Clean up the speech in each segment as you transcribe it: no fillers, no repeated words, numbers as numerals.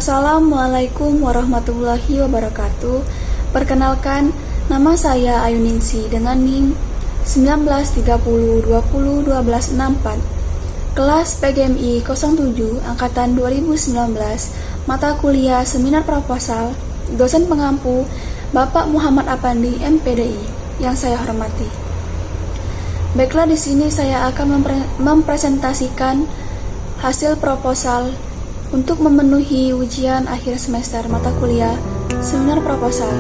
Assalamualaikum warahmatullahi wabarakatuh. Perkenalkan, nama saya Ayuningsi dengan NIM 1930201264. Kelas PGMI 07 Angkatan 2019, mata kuliah Seminar Proposal, dosen pengampu Bapak Muhammad Apandi MPDI yang saya hormati. Baiklah, di sini saya akan mempresentasikan hasil proposal untuk memenuhi ujian akhir semester mata kuliah Seminar Proposal.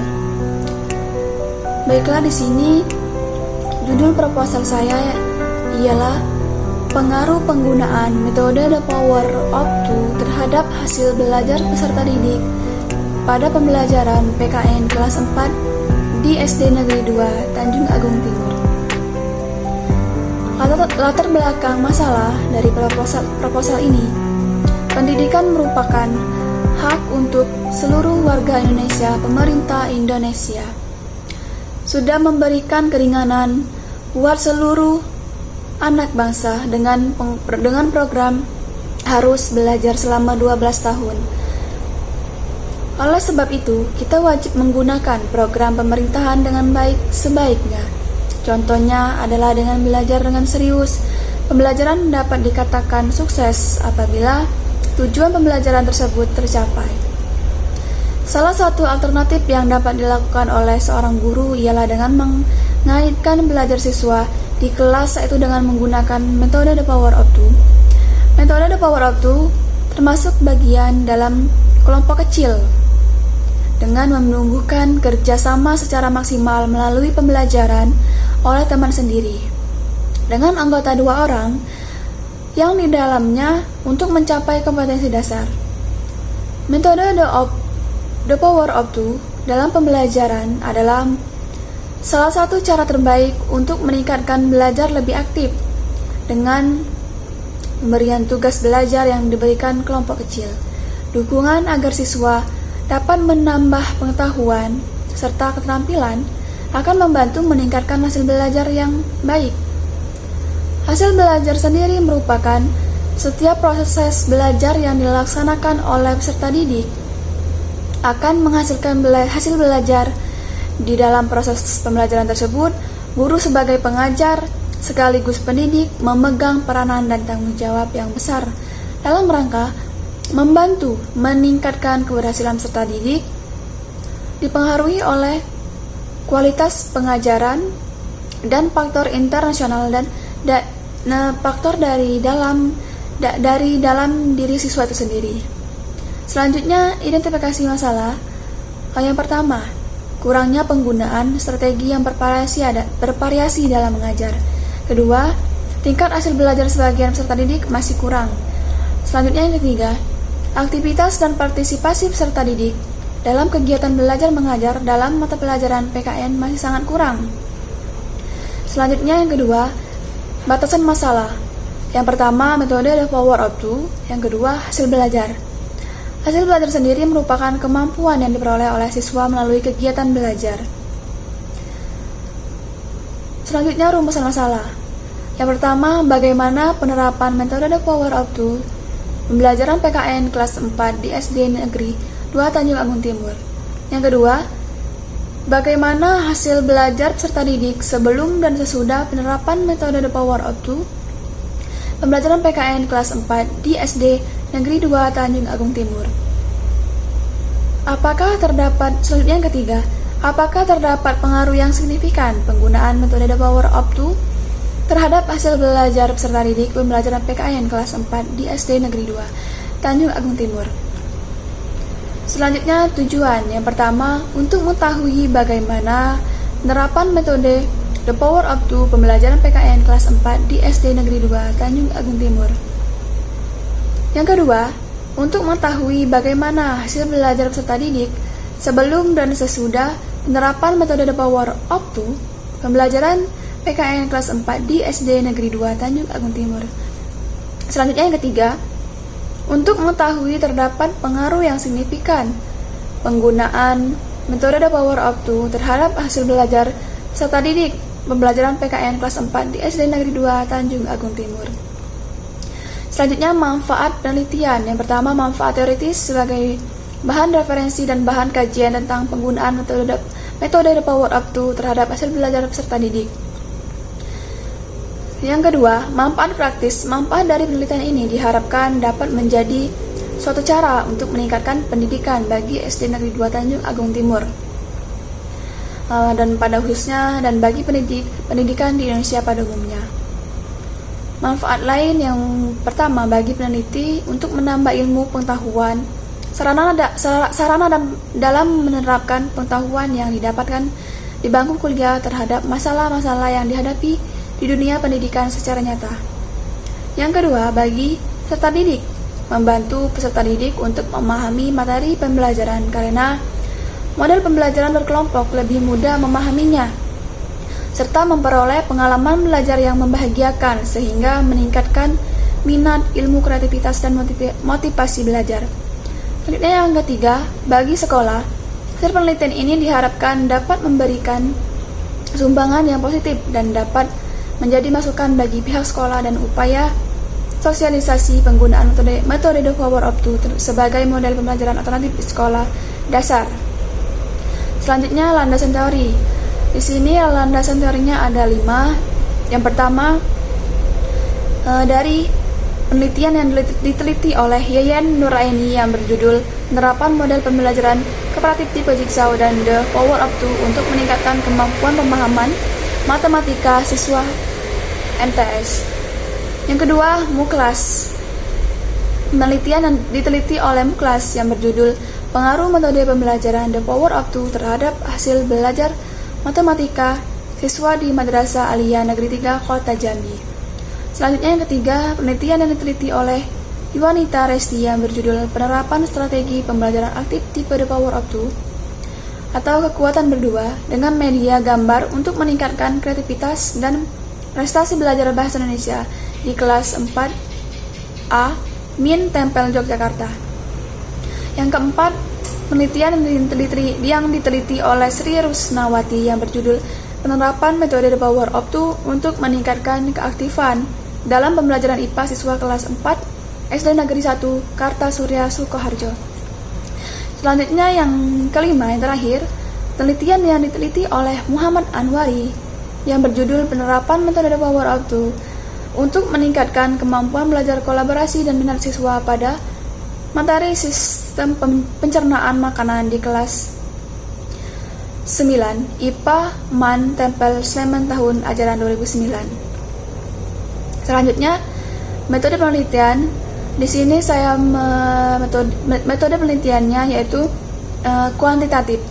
Baiklah, di sini judul proposal saya ialah pengaruh penggunaan metode The Power of Two terhadap hasil belajar peserta didik pada pembelajaran PKN kelas 4 di SD Negeri 2 Tanjung Agung Timur. Latar belakang masalah dari proposal ini. Pendidikan merupakan hak untuk seluruh warga Indonesia. Pemerintah Indonesia sudah memberikan keringanan buat seluruh anak bangsa dengan program harus belajar selama 12 tahun. Oleh sebab itu, kita wajib menggunakan program pemerintahan dengan baik sebaiknya. Contohnya adalah dengan belajar dengan serius. Pembelajaran dapat dikatakan sukses apabila tujuan pembelajaran tersebut tercapai. Salah satu alternatif yang dapat dilakukan oleh seorang guru ialah dengan mengaitkan belajar siswa di kelas, yaitu dengan menggunakan metode The Power of Two. Metode The Power of Two termasuk bagian dalam kelompok kecil dengan menumbuhkan kerjasama secara maksimal melalui pembelajaran oleh teman sendiri dengan anggota 2 orang yang di dalamnya untuk mencapai kompetensi dasar. Metode The Power of Two dalam pembelajaran adalah salah satu cara terbaik untuk meningkatkan belajar lebih aktif dengan pemberian tugas belajar yang diberikan kelompok kecil. Dukungan agar siswa dapat menambah pengetahuan serta keterampilan akan membantu meningkatkan hasil belajar yang baik. Hasil belajar sendiri merupakan setiap proses belajar yang dilaksanakan oleh peserta didik akan menghasilkan hasil belajar. Di dalam proses pembelajaran tersebut, guru sebagai pengajar sekaligus pendidik memegang peranan dan tanggung jawab yang besar dalam rangka membantu meningkatkan keberhasilan peserta didik, dipengaruhi oleh kualitas pengajaran dan faktor internasional dan faktor dari dalam diri siswa itu sendiri. Selanjutnya, identifikasi masalah. Yang pertama, kurangnya penggunaan strategi yang bervariasi dalam mengajar. Kedua, tingkat hasil belajar sebagian peserta didik masih kurang. Selanjutnya, yang ketiga, aktivitas dan partisipasi peserta didik dalam kegiatan belajar mengajar dalam mata pelajaran PKN masih sangat kurang. Selanjutnya, yang kedua, batasan masalah. Yang pertama, metode The Power of Two. Yang kedua, hasil belajar. Hasil belajar sendiri merupakan kemampuan yang diperoleh oleh siswa melalui kegiatan belajar. Selanjutnya, rumusan masalah. Yang pertama, bagaimana penerapan metode The Power of Two pembelajaran PKN kelas 4 di SD Negeri 2 Tanjung Agung Timur. Yang kedua, bagaimana hasil belajar peserta didik sebelum dan sesudah penerapan metode The Power of Two pembelajaran PKN kelas 4 di SD Negeri 2 Tanjung Agung Timur. Selanjutnya yang ketiga, apakah terdapat pengaruh yang signifikan penggunaan metode The Power of Two terhadap hasil belajar peserta didik pembelajaran PKN kelas 4 di SD Negeri 2 Tanjung Agung Timur. Selanjutnya, tujuan. Yang pertama, untuk mengetahui bagaimana penerapan metode The Power of Two pembelajaran PKN kelas 4 di SD Negeri 2 Tanjung Agung Timur. Yang kedua, untuk mengetahui bagaimana hasil belajar peserta didik sebelum dan sesudah penerapan metode The Power of Two pembelajaran PKN kelas 4 di SD Negeri 2 Tanjung Agung Timur. Selanjutnya, yang ketiga, untuk mengetahui terdapat pengaruh yang signifikan penggunaan metode The Power of Two terhadap hasil belajar peserta didik pembelajaran PKN kelas 4 di SD Negeri 2 Tanjung Agung Timur. Selanjutnya, manfaat penelitian. Yang pertama, manfaat teoritis sebagai bahan referensi dan bahan kajian tentang penggunaan metode the power of two terhadap hasil belajar peserta didik. Yang kedua, manfaat praktis. Manfaat dari penelitian ini diharapkan dapat menjadi suatu cara untuk meningkatkan pendidikan bagi SD Negeri 2 Tanjung Agung Timur, dan pada khususnya dan bagi pendidikan di Indonesia pada umumnya. Manfaat lain yang pertama, bagi peneliti untuk menambah ilmu pengetahuan, sarana dalam menerapkan pengetahuan yang didapatkan di bangku kuliah terhadap masalah-masalah yang dihadapi di dunia pendidikan secara nyata. Yang kedua, bagi peserta didik, membantu peserta didik untuk memahami materi pembelajaran karena model pembelajaran berkelompok lebih mudah memahaminya, serta memperoleh pengalaman belajar yang membahagiakan sehingga meningkatkan minat, ilmu, kreativitas, dan motivasi belajar. Selanjutnya yang ketiga, bagi sekolah, hasil penelitian ini diharapkan dapat memberikan sumbangan yang positif dan dapat menjadi masukan bagi pihak sekolah dan upaya sosialisasi penggunaan metode the power of two sebagai model pembelajaran alternatif di sekolah dasar. Selanjutnya, landasan teori. Di sini landasan teorinya ada 5. Yang pertama, dari penelitian yang diteliti oleh Yeyen Nuraini yang berjudul Penerapan Model Pembelajaran Kooperatif Tipe Jigsaw dan The Power of Two untuk meningkatkan kemampuan pemahaman matematika siswa MTS. Yang kedua, Muklas. Penelitian yang diteliti oleh Muklas yang berjudul Pengaruh Metode Pembelajaran The Power of Two terhadap hasil belajar matematika siswa di Madrasah Aliyah Negeri 3 Kota Jambi. Selanjutnya yang ketiga, penelitian yang diteliti oleh Iwanita Resti yang berjudul Penerapan Strategi Pembelajaran Aktif Tipe The Power of Two atau kekuatan berdua dengan media gambar untuk meningkatkan kreativitas dan prestasi belajar bahasa Indonesia di kelas 4A Min Tempel Yogyakarta. Yang keempat, penelitian yang diteliti oleh Sri Rusnawati yang berjudul Penerapan Metode The Power of Two untuk meningkatkan keaktifan dalam pembelajaran IPA siswa kelas 4 SD Negeri 1 Kartasurya Sukoharjo. Selanjutnya yang kelima, yang terakhir, penelitian yang diteliti oleh Muhammad Anwari yang berjudul Penerapan Metode The Power of Two untuk meningkatkan kemampuan belajar kolaborasi dan minat siswa pada materi sistem pencernaan makanan di kelas 9 IPA MAN Tempel Sleman tahun ajaran 2009. Selanjutnya, metode penelitian. Di sini saya metode penelitiannya yaitu kuantitatif.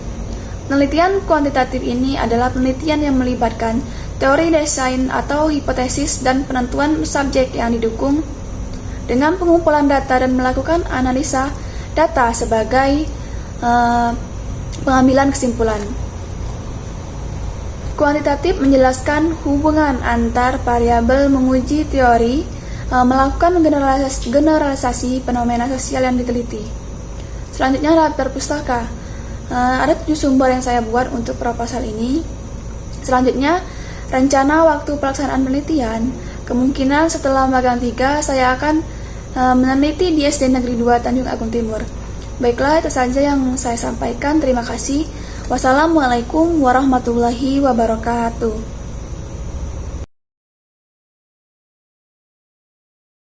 Penelitian kuantitatif ini adalah penelitian yang melibatkan teori desain atau hipotesis dan penentuan subjek yang didukung dengan pengumpulan data dan melakukan analisa data sebagai pengambilan kesimpulan. Kuantitatif menjelaskan hubungan antar variabel, menguji teori, melakukan generalisasi fenomena sosial yang diteliti. Selanjutnya adalah perpustaka. Ada 7 sumber yang saya buat untuk proposal ini. Selanjutnya, rencana waktu pelaksanaan penelitian. Kemungkinan setelah magang 3 saya akan meneliti di SD Negeri 2 Tanjung Agung Timur. Baiklah, itu saja yang saya sampaikan. Terima kasih. Wassalamualaikum warahmatullahi wabarakatuh.